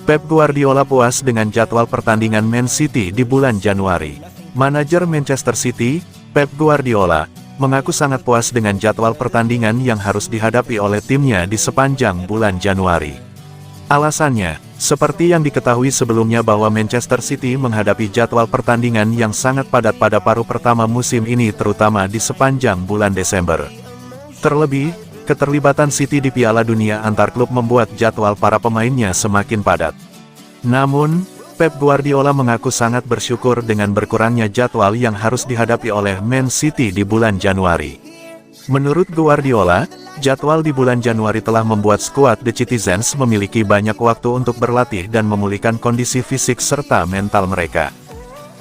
Pep Guardiola puas dengan jadwal pertandingan Man City di bulan Januari. Manajer Manchester City, Pep Guardiola, mengaku sangat puas dengan jadwal pertandingan yang harus dihadapi oleh timnya di sepanjang bulan Januari. Alasannya, seperti yang diketahui sebelumnya bahwa Manchester City menghadapi jadwal pertandingan yang sangat padat pada paruh pertama musim ini terutama di sepanjang bulan Desember. Terlebih, keterlibatan City di Piala Dunia antar klub membuat jadwal para pemainnya semakin padat. Namun, Pep Guardiola mengaku sangat bersyukur dengan berkurangnya jadwal yang harus dihadapi oleh Man City di bulan Januari. Menurut Guardiola, jadwal di bulan Januari telah membuat skuad The Citizens memiliki banyak waktu untuk berlatih dan memulihkan kondisi fisik serta mental mereka.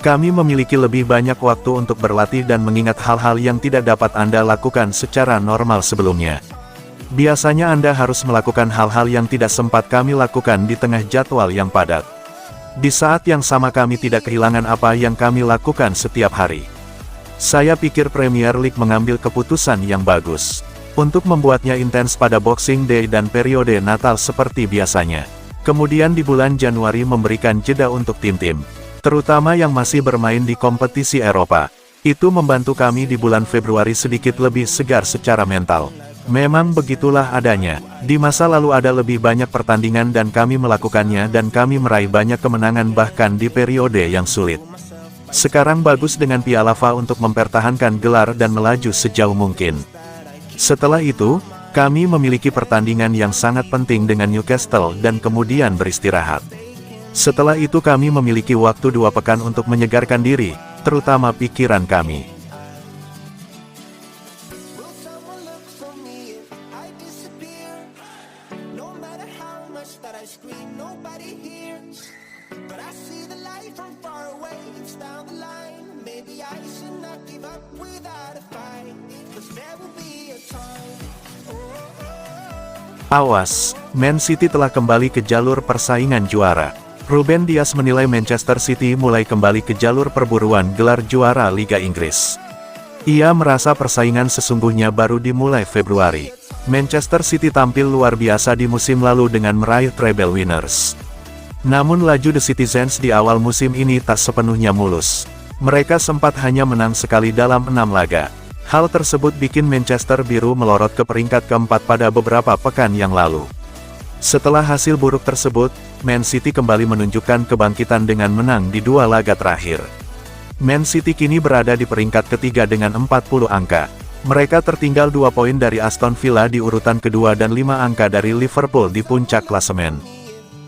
Kami memiliki lebih banyak waktu untuk berlatih dan mengingat hal-hal yang tidak dapat Anda lakukan secara normal sebelumnya. Biasanya Anda harus melakukan hal-hal yang tidak sempat kami lakukan di tengah jadwal yang padat. Di saat yang sama kami tidak kehilangan apa yang kami lakukan setiap hari. Saya pikir Premier League mengambil keputusan yang bagus untuk membuatnya intens pada Boxing Day dan periode Natal seperti biasanya. Kemudian di bulan Januari memberikan jeda untuk tim-tim, terutama yang masih bermain di kompetisi Eropa. Itu membantu kami di bulan Februari sedikit lebih segar secara mental. Memang begitulah adanya. Di masa lalu ada lebih banyak pertandingan dan kami melakukannya dan kami meraih banyak kemenangan bahkan di periode yang sulit. Sekarang bagus dengan Piala FA untuk mempertahankan gelar dan melaju sejauh mungkin. Setelah itu, kami memiliki pertandingan yang sangat penting dengan Newcastle dan kemudian beristirahat. Setelah itu kami memiliki waktu 2 pekan untuk menyegarkan diri, terutama pikiran kami. Awas, Man City telah kembali ke jalur persaingan juara. Ruben Dias menilai Manchester City mulai kembali ke jalur perburuan gelar juara Liga Inggris. Ia merasa persaingan sesungguhnya baru dimulai Februari. Manchester City tampil luar biasa di musim lalu dengan meraih treble winners. Namun laju The Citizens di awal musim ini tak sepenuhnya mulus. Mereka sempat hanya menang sekali dalam 6 laga. Hal tersebut bikin Manchester Biru melorot ke peringkat keempat pada beberapa pekan yang lalu. Setelah hasil buruk tersebut, Man City kembali menunjukkan kebangkitan dengan menang di 2 laga terakhir. Man City kini berada di peringkat ketiga dengan 40 angka. Mereka tertinggal 2 poin dari Aston Villa di urutan kedua dan 5 angka dari Liverpool di puncak klasemen.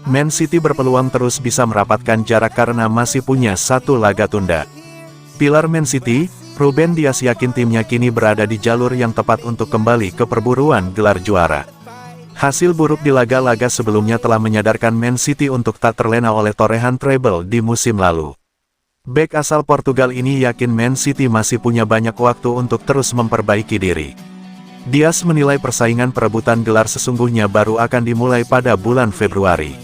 Man City berpeluang terus bisa merapatkan jarak karena masih punya 1 laga tunda. Pilar Man City, Ruben Dias yakin timnya kini berada di jalur yang tepat untuk kembali ke perburuan gelar juara. Hasil buruk di laga-laga sebelumnya telah menyadarkan Man City untuk tak terlena oleh torehan treble di musim lalu. Bek asal Portugal ini yakin Man City masih punya banyak waktu untuk terus memperbaiki diri. Dias menilai persaingan perebutan gelar sesungguhnya baru akan dimulai pada bulan Februari.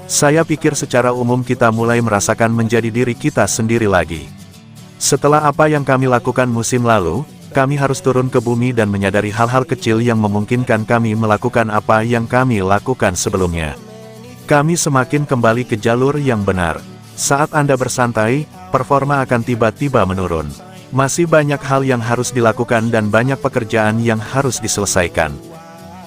Saya pikir secara umum kita mulai merasakan menjadi diri kita sendiri lagi. Setelah apa yang kami lakukan musim lalu, kami harus turun ke bumi dan menyadari hal-hal kecil yang memungkinkan kami melakukan apa yang kami lakukan sebelumnya. Kami semakin kembali ke jalur yang benar. Saat Anda bersantai, performa akan tiba-tiba menurun. Masih banyak hal yang harus dilakukan dan banyak pekerjaan yang harus diselesaikan.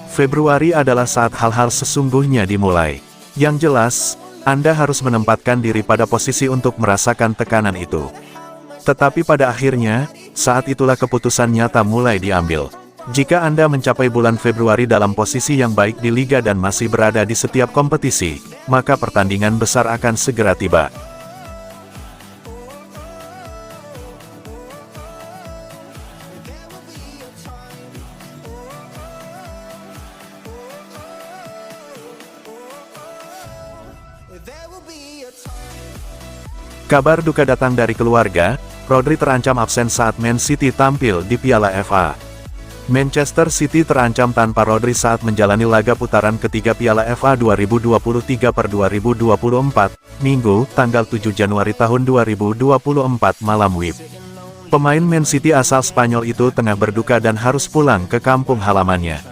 Februari adalah saat hal-hal sesungguhnya dimulai. Yang jelas, Anda harus menempatkan diri pada posisi untuk merasakan tekanan itu. Tetapi pada akhirnya, saat itulah keputusan nyata mulai diambil. Jika Anda mencapai bulan Februari dalam posisi yang baik di liga dan masih berada di setiap kompetisi, maka pertandingan besar akan segera tiba. Kabar duka datang dari keluarga. Rodri terancam absen saat Man City tampil di Piala FA. Manchester City terancam tanpa Rodri saat menjalani laga putaran ketiga Piala FA 2023/2024, Minggu, tanggal 7 Januari tahun 2024 malam WIB. Pemain Man City asal Spanyol itu tengah berduka dan harus pulang ke kampung halamannya.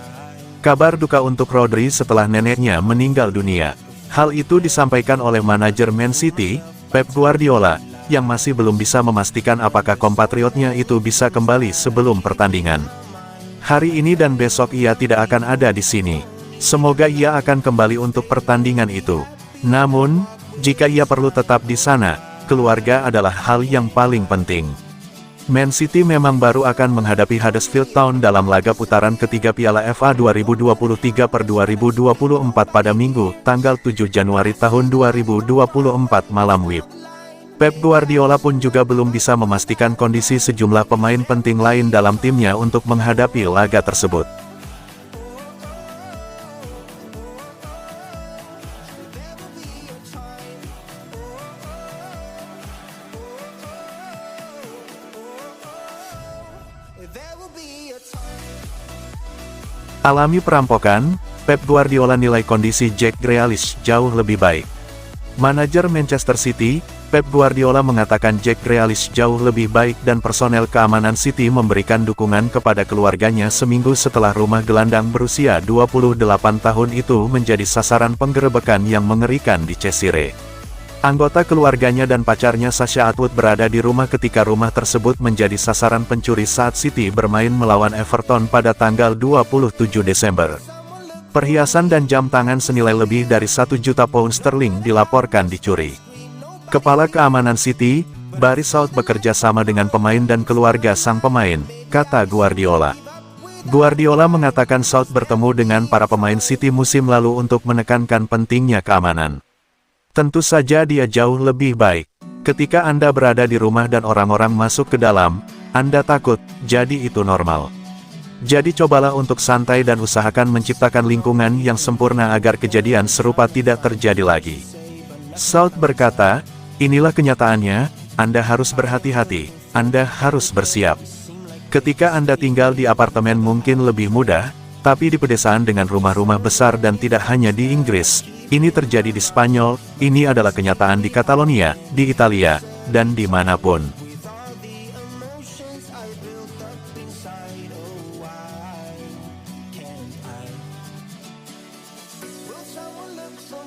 Kabar duka untuk Rodri setelah neneknya meninggal dunia. Hal itu disampaikan oleh manajer Man City, Pep Guardiola, yang masih belum bisa memastikan apakah kompatriotnya itu bisa kembali sebelum pertandingan. Hari ini dan besok ia tidak akan ada di sini. Semoga ia akan kembali untuk pertandingan itu. Namun, jika ia perlu tetap di sana, keluarga adalah hal yang paling penting. Man City memang baru akan menghadapi Huddersfield Town dalam laga putaran ketiga Piala FA 2023/2024 pada Minggu, tanggal 7 Januari tahun 2024 malam WIB. Pep Guardiola pun juga belum bisa memastikan kondisi sejumlah pemain penting lain dalam timnya untuk menghadapi laga tersebut. Alami perampokan, Pep Guardiola nilai kondisi Jack Grealish jauh lebih baik. Manajer Manchester City, Pep Guardiola mengatakan Jack Grealish jauh lebih baik dan personel keamanan City memberikan dukungan kepada keluarganya seminggu setelah rumah gelandang berusia 28 tahun itu menjadi sasaran penggerebekan yang mengerikan di Cheshire. Anggota keluarganya dan pacarnya Sasha Atwood berada di rumah ketika rumah tersebut menjadi sasaran pencuri saat City bermain melawan Everton pada tanggal 27 Desember. Perhiasan dan jam tangan senilai lebih dari 1 juta pound sterling dilaporkan dicuri. Kepala keamanan City, Barry South bekerja sama dengan pemain dan keluarga sang pemain, kata Guardiola. Guardiola mengatakan South bertemu dengan para pemain City musim lalu untuk menekankan pentingnya keamanan. Tentu saja dia jauh lebih baik. Ketika Anda berada di rumah dan orang-orang masuk ke dalam, Anda takut, jadi itu normal. Jadi cobalah untuk santai dan usahakan menciptakan lingkungan yang sempurna agar kejadian serupa tidak terjadi lagi. South berkata, inilah kenyataannya, Anda harus berhati-hati, Anda harus bersiap. Ketika Anda tinggal di apartemen mungkin lebih mudah, tapi di pedesaan dengan rumah-rumah besar dan tidak hanya di Inggris, ini terjadi di Spanyol, ini adalah kenyataan di Catalonia, di Italia, dan dimanapun.